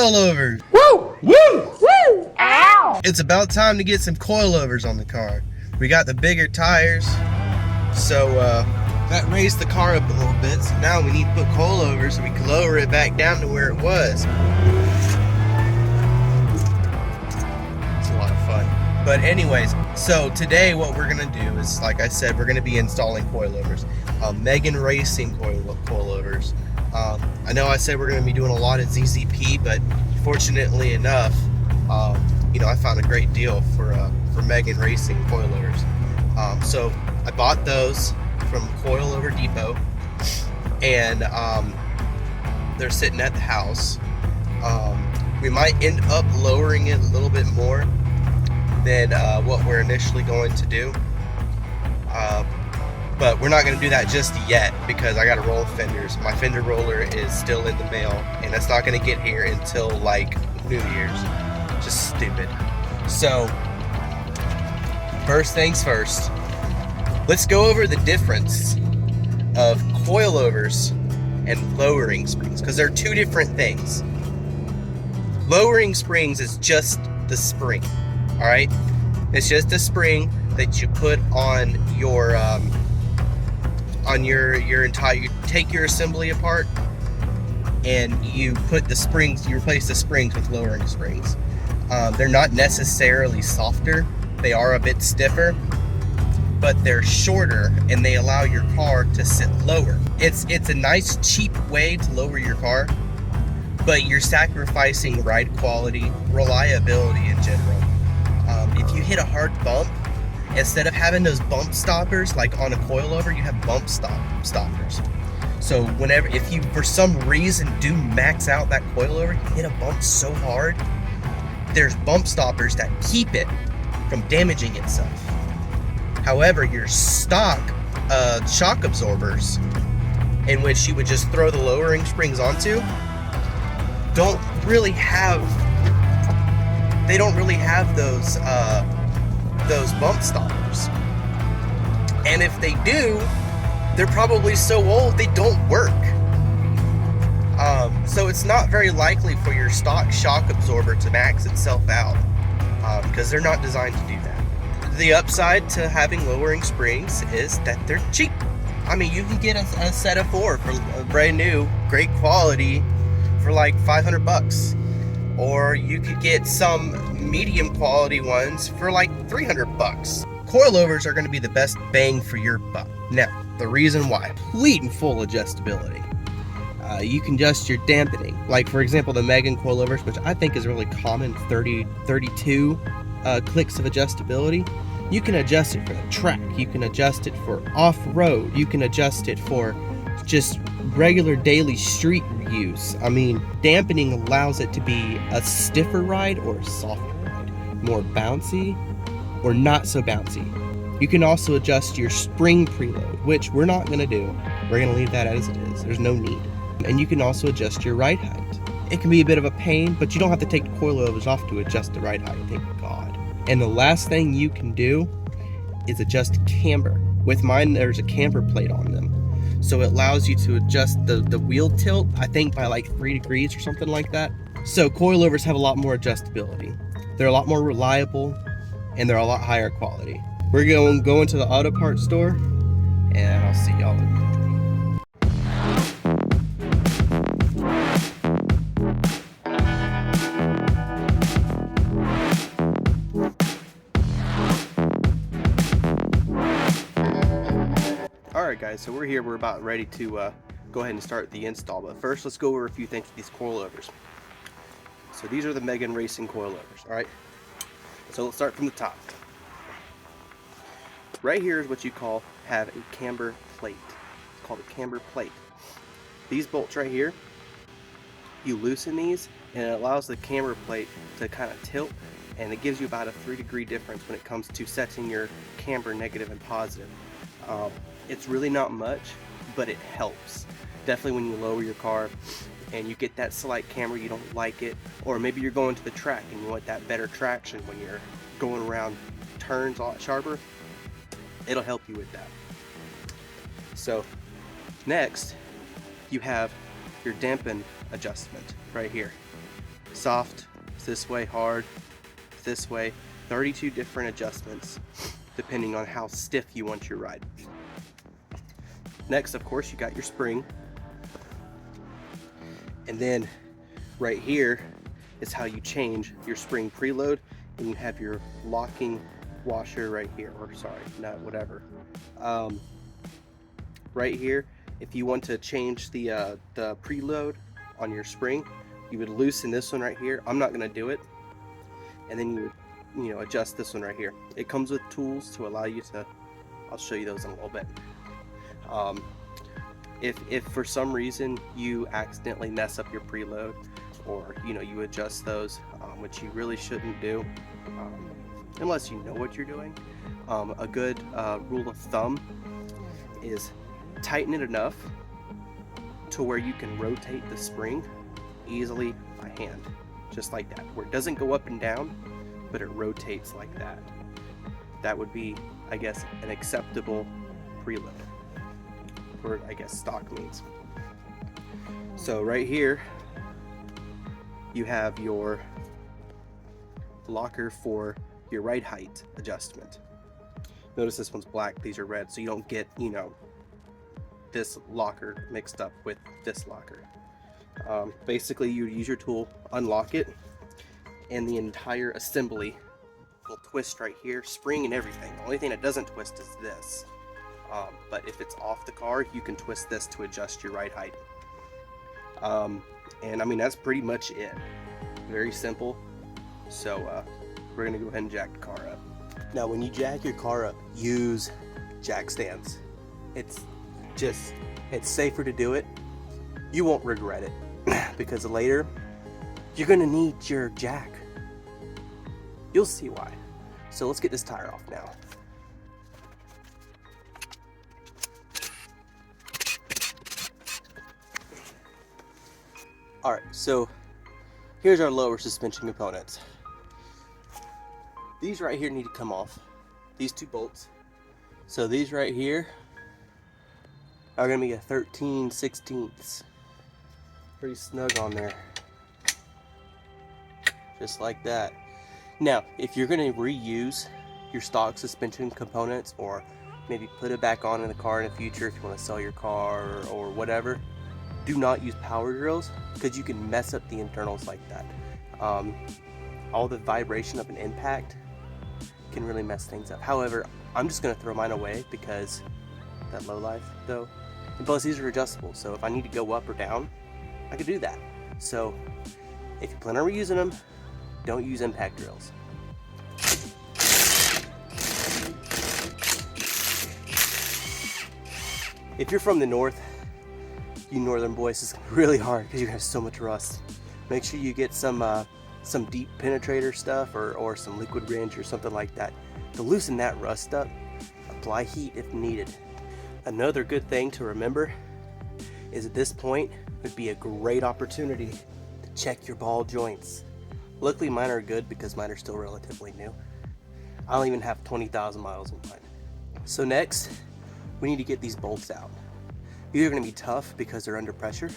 Coilovers! Woo! Woo! Woo! Ow! It's about time to get some coilovers on the car. We got the bigger tires, so that raised the car up a little bit. So now we need to put coilovers so we can lower it back down to where it was. It's a lot of fun. But anyways, so today what we're gonna do is, like I said, we're gonna be installing coilovers. Megan Racing coilovers. I know I said we're gonna be doing a lot of ZZP, but fortunately enough, I found a great deal for Megan Racing coilovers. So I bought those from Coilover Depot, and they're sitting at the house. We might end up lowering it a little bit more than what we're initially going to do, but we're not going to do that just yet because I got to roll fenders. My fender roller is still in the mail, and it's not going to get here until like New Year's. Just stupid. So first things first, let's go over the difference of coilovers and lowering springs, because they're two different things. Lowering springs is just the spring. All right, it's just a spring that you put on your entire. You take your assembly apart and you put the springs. You replace the springs with lowering springs. They're not necessarily softer. They are a bit stiffer, but they're shorter and they allow your car to sit lower. It's a nice cheap way to lower your car, but you're sacrificing ride quality, reliability in general. If you hit a hard bump, instead of having those bump stoppers like on a coilover, you have bump stoppers. So if you for some reason do max out that coilover, you hit a bump so hard, there's bump stoppers that keep it from damaging itself. However, your stock shock absorbers, in which you would just throw the lowering springs onto, don't really have those bump stoppers. And if they do, they're probably so old they don't work. So it's not very likely for your stock shock absorber to max itself out, because they're not designed to do that. The upside to having lowering springs is that they're cheap. I mean, you can get a set of 4 for a brand new, great quality for like $500. Or you could get some medium quality ones for like $300. Coilovers are going to be the best bang for your buck. Now, the reason why: complete and full adjustability. You can adjust your dampening. Like, for example, the Megan coilovers, which I think is really common, 32 clicks of adjustability. You can adjust it for the track. You can adjust it for off-road. You can adjust it for just regular daily street use. I mean, dampening allows it to be a stiffer ride or a softer ride, more bouncy or not so bouncy. You can also adjust your spring preload, which we're not going to do. We're going to leave that as it is. There's no need. And you can also adjust your ride height. It can be a bit of a pain, but you don't have to take the coilovers off to adjust the ride height, thank God. And the last thing you can do is adjust camber. With mine, there's a camber plate on them. So it allows you to adjust the wheel tilt, I think by like 3 degrees or something like that. So coilovers have a lot more adjustability. They're a lot more reliable, and they're a lot higher quality. We're going to go into the auto parts store, and I'll see y'all later. Alright guys, so we're here, we're about ready to go ahead and start the install, but first let's go over a few things with these coilovers. So these are the Megan Racing coilovers, alright? So let's start from the top. Right here is what you have a camber plate. It's called a camber plate. These bolts right here, you loosen these and it allows the camber plate to kind of tilt, and it gives you about a 3-degree difference when it comes to setting your camber negative and positive. It's really not much, but it helps. Definitely when you lower your car and you get that slight camber, you don't like it, or maybe you're going to the track and you want that better traction when you're going around turns a lot sharper, it'll help you with that. So next, you have your dampen adjustment right here. soft, this way, hard, this way. 32 different adjustments depending on how stiff you want your ride. Next, of course, you got your spring. And then right here is how you change your spring preload, and you have your locking washer right here, or sorry, not whatever. Right here, if you want to change the preload on your spring, you would loosen this one right here. I'm not going to do it. And then you would, adjust this one right here. It comes with tools to allow you to, I'll show you those in a little bit. If for some reason you accidentally mess up your preload, or you adjust those, which you really shouldn't do unless you know what you're doing, a good rule of thumb is tighten it enough to where you can rotate the spring easily by hand, just like that, where it doesn't go up and down, but it rotates like that. That would be, I guess, an acceptable preload, or I guess stock means. So right here you have your locker for your ride height adjustment. Notice this one's black, these are red, so you don't get this locker mixed up with this locker. Basically, you use your tool, unlock it, and the entire assembly will twist right here, spring and everything. The only thing that doesn't twist is this. But if it's off the car, you can twist this to adjust your ride height. And I mean, that's pretty much it. Very simple. So we're gonna go ahead and jack the car up. Now, when you jack your car up, use jack stands. It's safer to do it. You won't regret it because later you're gonna need your jack. You'll see why. So let's get this tire off now. Alright, so here's our lower suspension components. These right here need to come off. These two bolts. So these right here are going to be a 13/16. Pretty snug on there. Just like that. Now, if you're going to reuse your stock suspension components, or maybe put it back on in the car in the future if you want to sell your car or whatever, do not use power drills because you can mess up the internals like that. All the vibration of an impact can really mess things up. However, I'm just going to throw mine away because that low life though. And plus, these are adjustable, so if I need to go up or down, I could do that. So if you plan on reusing them, don't use impact drills. If you're from the north, you northern boys, it's really hard because you have so much rust. Make sure you get some deep penetrator stuff or some liquid wrench or something like that to loosen that rust up. Apply heat if needed. Another good thing to remember is at this point would be a great opportunity to check your ball joints. Luckily mine are good because mine are still relatively new. I don't even have 20,000 miles on mine. So next, we need to get these bolts out. These are going to be tough because they're under pressure.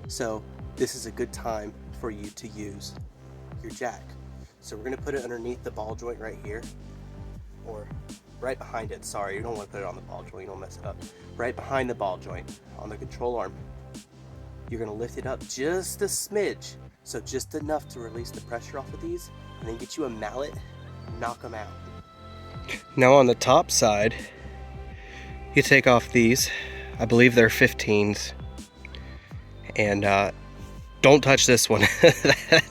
So this is a good time for you to use your jack. So we're going to put it underneath the ball joint right here, or right behind it. Sorry, you don't want to put it on the ball joint, you don't mess it up. Right behind the ball joint on the control arm. You're going to lift it up just a smidge, so just enough to release the pressure off of these, and then get you a mallet and knock them out. Now on the top side, you take off these. I believe they're 15s, and don't touch this one.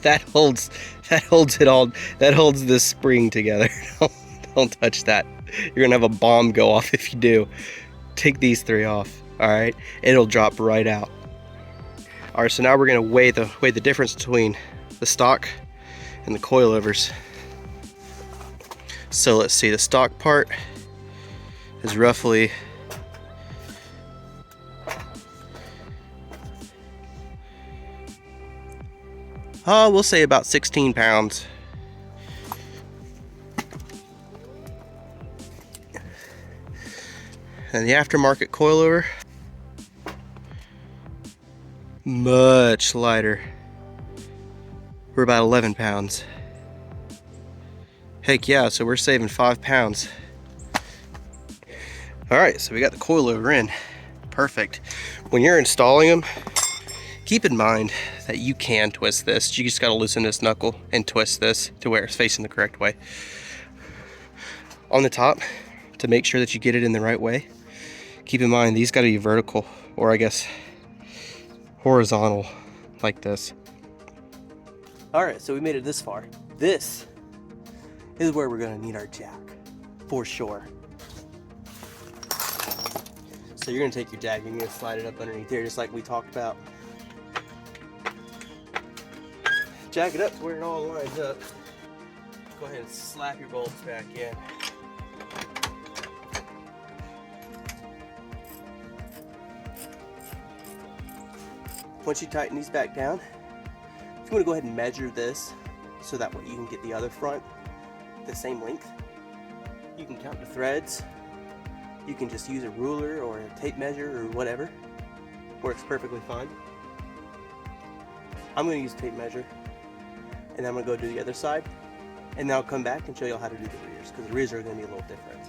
that holds it all. That holds this spring together. Don't touch that. You're gonna have a bomb go off if you do. Take these three off. All right, it'll drop right out. All right, so now we're gonna weigh the difference between the stock and the coilovers. So let's see, the stock part is roughly we'll say about 16 pounds. And the aftermarket coilover, much lighter. we're about 11 pounds. Heck yeah, so we're saving 5 pounds. All right, so we got the coilover in. Perfect. When you're installing them, keep in mind that you can twist this. You just gotta loosen this knuckle and twist this to where it's facing the correct way. On the top, to make sure that you get it in the right way, keep in mind these gotta be vertical, or I guess horizontal, like this. All right, so we made it this far. This is where we're gonna need our jack, for sure. So you're gonna take your jack, you're gonna slide it up underneath here, just like we talked about. Jack it up to where it all lines up. Go ahead and slap your bolts back in. Once you tighten these back down, if you want to go ahead and measure this so that way you can get the other front the same length, you can count the threads. You can just use a ruler or a tape measure or whatever. Works perfectly fine. I'm going to use a tape measure, and then I'm going to go do the other side, and then I'll come back and show you how to do the rears, because the rears are going to be a little different.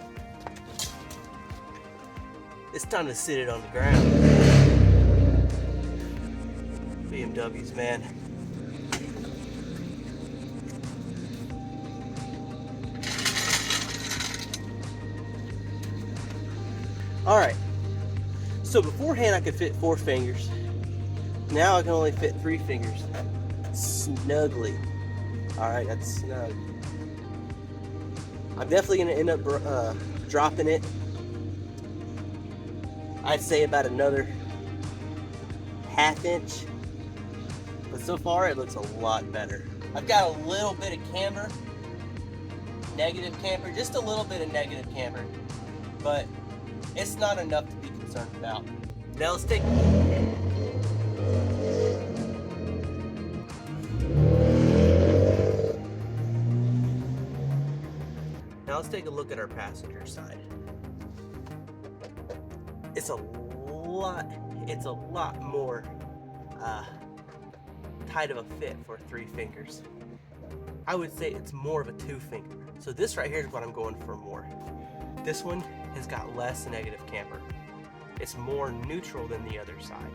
It's time to sit it on the ground. BMWs, man. All right, so beforehand I could fit 4 fingers. Now I can only fit 3 fingers. Snugly. All right, that's snug. I'm definitely gonna end up dropping it. I'd say about another ½ inch. But so far it looks a lot better. I've got a little bit of camber, negative camber, just a little bit of negative camber. But it's not enough to be concerned about. Now let's take a look at our passenger side. It's a lot more tight of a fit for 3 fingers. I would say it's more of a 2 finger. So this right here is what I'm going for more. This one has got less negative camber. It's more neutral than the other side.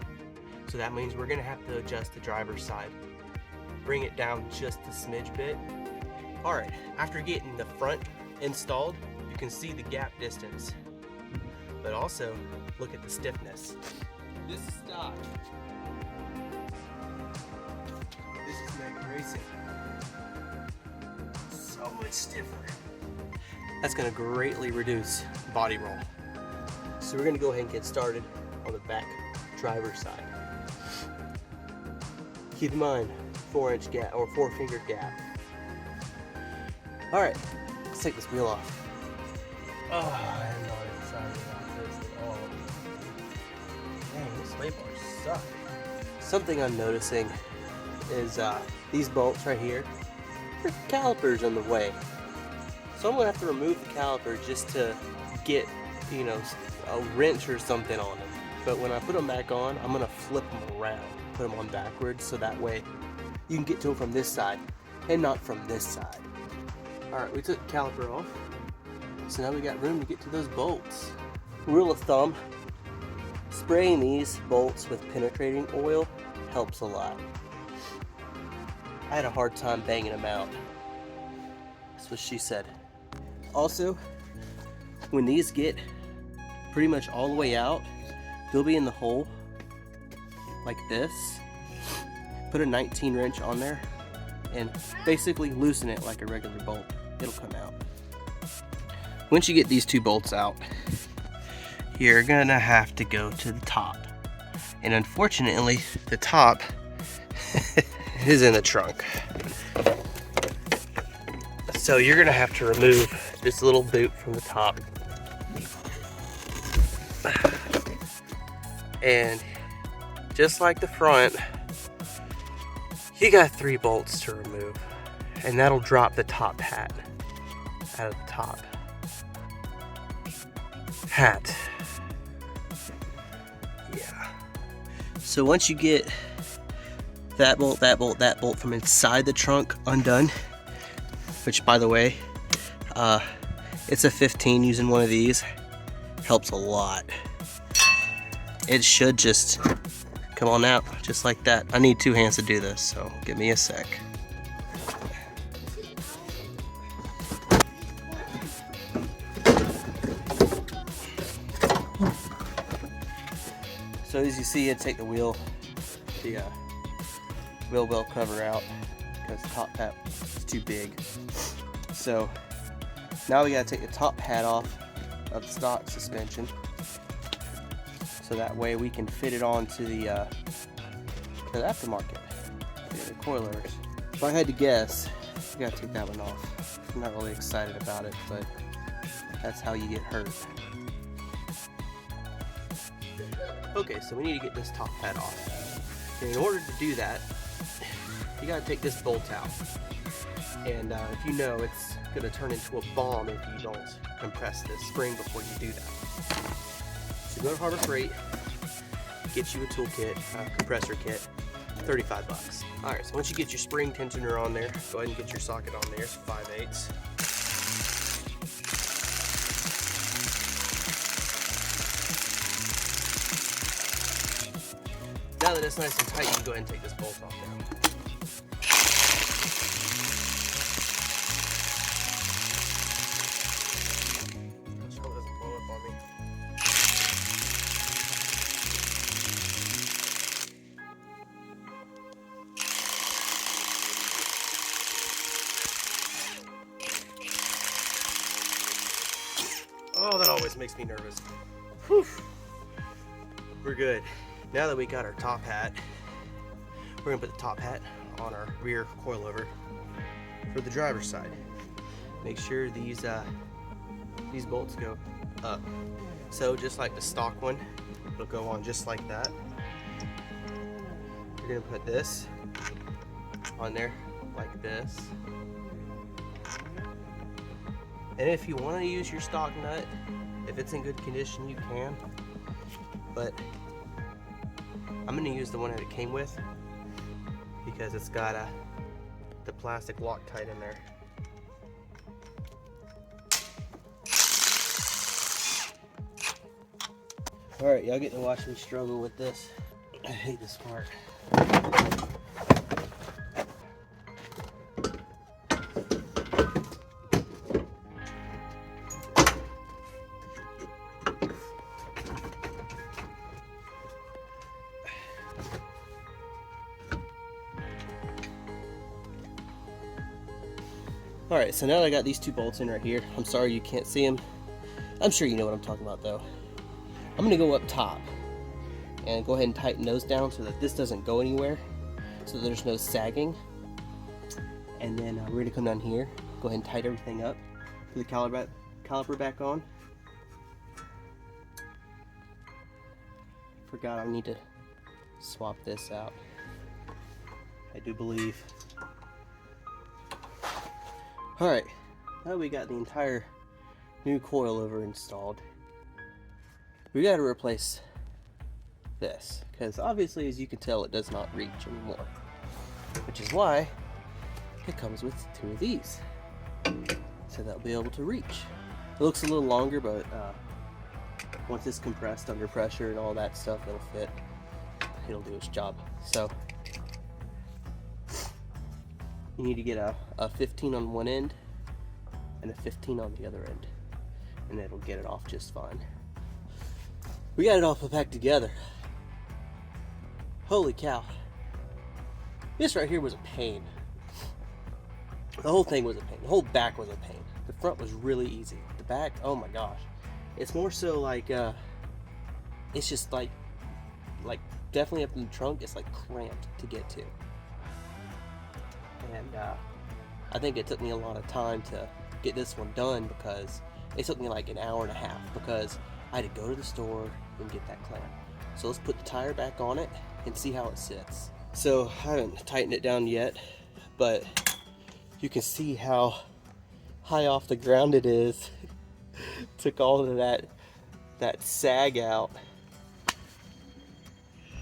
So that means we're gonna have to adjust the driver's side. Bring it down just a smidge bit. All right, after getting the front installed, you can see the gap distance. But also, look at the stiffness. This is stock. This is Mega Racing. So much stiffer. That's going to greatly reduce body roll. So we're going to go ahead and get started on the back driver's side. Keep in mind, 4-inch gap or 4-finger gap. All right, let's take this wheel off. Oh, I am not excited about this at all. Dang, this sway bar sucks. Something I'm noticing is these bolts right here, there's calipers in the way. So I'm gonna have to remove the caliper just to get, you know, a wrench or something on them. But when I put them back on, I'm gonna flip them around, put them on backwards, so that way you can get to them from this side and not from this side. All right, we took the caliper off. So now we got room to get to those bolts. Rule of thumb, spraying these bolts with penetrating oil helps a lot. I had a hard time banging them out. That's what she said. Also, when these get pretty much all the way out, they'll be in the hole like this. Put a 19 wrench on there and basically loosen it like a regular bolt. It'll come out. Once you get these 2 bolts out, you're gonna have to go to the top. And unfortunately, the top is in the trunk. So you're gonna have to remove this little boot from the top. And just like the front, you got 3 bolts to remove. And that'll drop the top hat out of the top. Hat. Yeah. So once you get that bolt, that bolt, that bolt from inside the trunk undone, which by the way, it's a 15. Using one of these helps a lot. It should just come on out just like that. I need 2 hands to do this, so give me a sec. So as you see, I take the wheel well cover out because the top hat is too big. So now we gotta take the top hat off of the stock suspension, so that way we can fit it onto the aftermarket, the coilovers. If I had to guess, you gotta take that one off. I'm not really excited about it, but that's how you get hurt. Okay, so we need to get this top hat off. And in order to do that, you gotta take this bolt out. And if you know, it's gonna turn into a bomb if you don't compress this spring before you do that. So go to Harbor Freight, get you a toolkit, compressor kit, 35 bucks. All right, so once you get your spring tensioner on there, go ahead and get your socket on there, 5/8. Now that it's nice and tight, you can go ahead and take this bolt off now. Just hope it doesn't blow up on me. Oh, that always makes me nervous. Whew. We're good. Now that we got our top hat, we're gonna put the top hat on our rear coilover for the driver's side. Make sure these bolts go up. So just like the stock one, it'll go on just like that. You're gonna put this on there like this. And if you want to use your stock nut, if it's in good condition, you can. But I'm gonna use the one that it came with because it's got the plastic Loctite in there. All right, y'all get to watch me struggle with this. I hate this part. Alright, so now that I got these 2 bolts in right here, I'm sorry you can't see them. I'm sure you know what I'm talking about though. I'm going to go up top and go ahead and tighten those down so that this doesn't go anywhere, so there's no sagging. And then we're going to come down here, go ahead and tighten everything up, put the caliper back on. Forgot I need to swap this out. I do believe. Alright, now we got the entire new coilover installed. We got to replace this, because obviously, as you can tell, it does not reach anymore. Which is why it comes with 2 of these, so that'll be able to reach. It looks a little longer, but once it's compressed under pressure and all that stuff, it'll fit. It'll do its job. So you need to get a 15 on one end and a 15 on the other end, and it'll get it off just fine. We got it all put back together. Holy cow. This right here was a pain. The whole thing was a pain. The whole back was a pain. The front was really easy. The back, oh my gosh. It's more so like, it's just like definitely up in the trunk, it's like cramped to get to. And I think it took me a lot of time to get this one done, because it took me like an hour and a half, because I had to go to the store and get that clamp. So let's put the tire back on it and see how it sits. So I haven't tightened it down yet, but you can see how high off the ground it is. Took all of that sag out,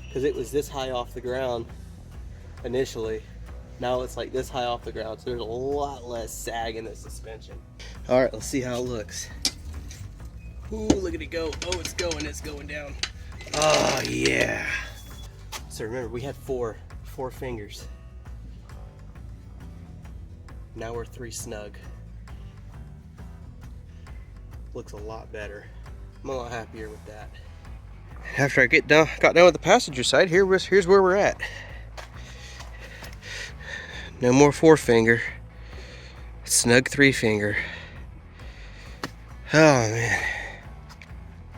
because it was this high off the ground initially. Now it's like this high off the ground, so there's a lot less sag in the suspension. All right, let's see how it looks. Ooh, look at it go. Oh, it's going down. Oh, yeah. So remember, we had four fingers. Now we're 3 snug. Looks a lot better. I'm a lot happier with that. After I got done with the passenger side, here's where we're at. No more 4-finger. Snug 3-finger. Oh man.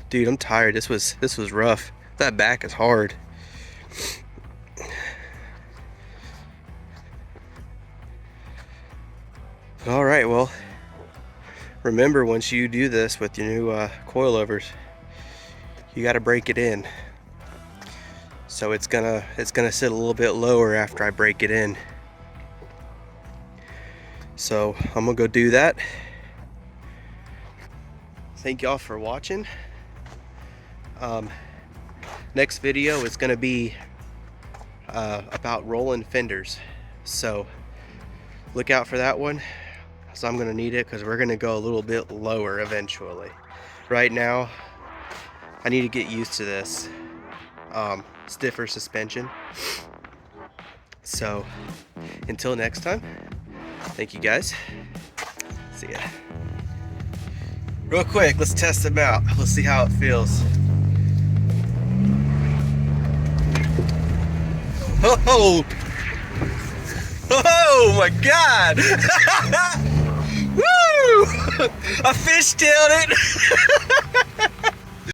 Dude, I'm tired. This was rough. That back is hard. All right, well, remember, once you do this with your new coilovers, you got to break it in. So it's gonna sit a little bit lower after I break it in. So I'm gonna go do that. Thank y'all for watching. Next video is gonna be about rolling fenders. So look out for that one. So I'm gonna need it because we're gonna go a little bit lower eventually. Right now, I need to get used to this stiffer suspension. So until next time, thank you guys. See ya. Real quick, let's test them out. Let's see how it feels. Oh, oh my God! Woo! I fishtailed it.